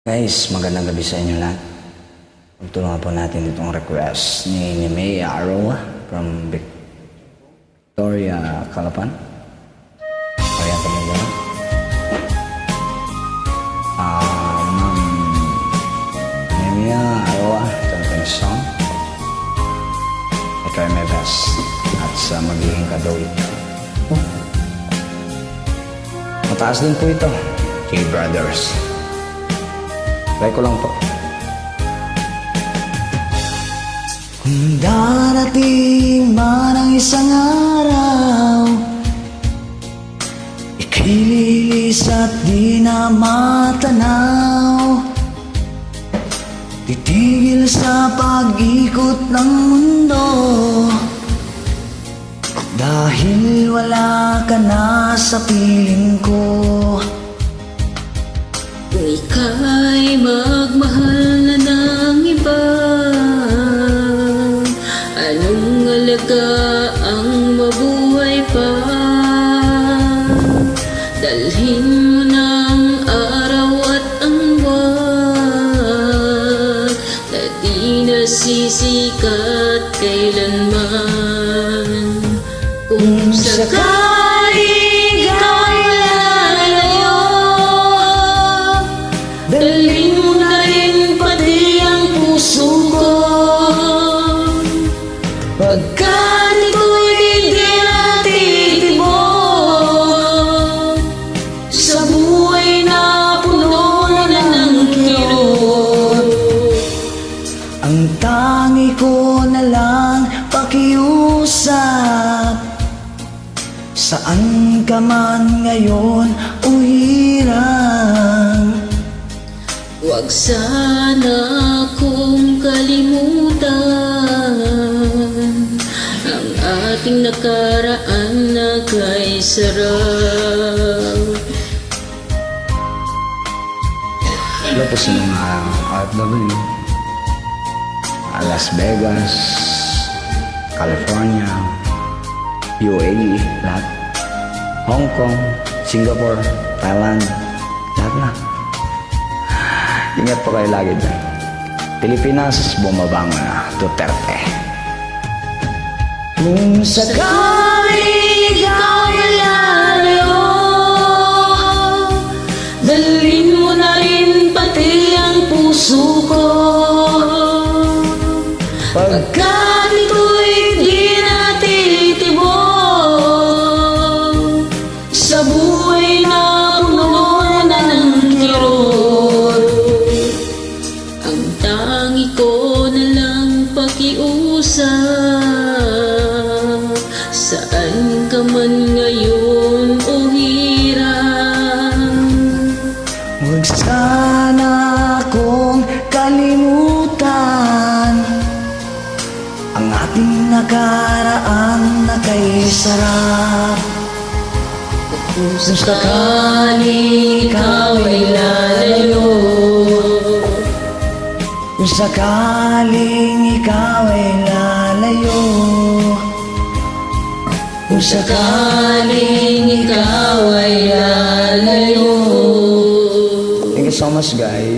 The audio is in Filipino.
Guys, magandang gabi sa inyo lahat. Pagtulungan po natin itong request ni May Arrow from Victoria, Calapan. Oriental Mindoro. Ma'am May Arrow, ito na yung song. I try my best at sa magiging kadawit. Mataas din po ito, K-Brothers. Try ko lang po. Kung darating man ang isang araw, ika'y lilis at di na matanaw, titigil sa pag-ikot ng mundo, dahil wala ka na sa piling ko. Kung ika'y magmahal na ng iba, anong alaga ang mabuhay pa? Dalhin mo ng araw at ang buwan na di nasisikat kailanman. Kung sakaling ikaw lalayo, dalhin mo na rin pati ang puso ko. Pagkat ito'y hindi natitibok sa buhay na puno na ng kirot. Ang tangi ko na lang pakiusap, saan ka man ngayon o hirang, Huwag sana akong kalimutan ang ating nakaraan na kay sarap. Hello po sa mga OFW. Las Vegas, California, UAE, lahat. Hong Kong, Singapore, Thailand, lahat na. Ingat po kayo lagi dyan. Pilipinas, bumabangon na. Duterte. kung sakaling ikaw lalayo, Dalhin mo na rin pati ang puso ko. Pagkat ito'y di natitibok sa buhay na puno na ng kirot. Ang tangi ko na lang pakiusap, saan ka man ngayon o hirang. huwag sana akong kalimutan ang ating nakaraan na kay sarap. Kung sakaling ikaw ay lalayo, Kung sakaling ikaw ay lalayo, kung sakaling ikaw ay lalayo. Thank you so much, guys.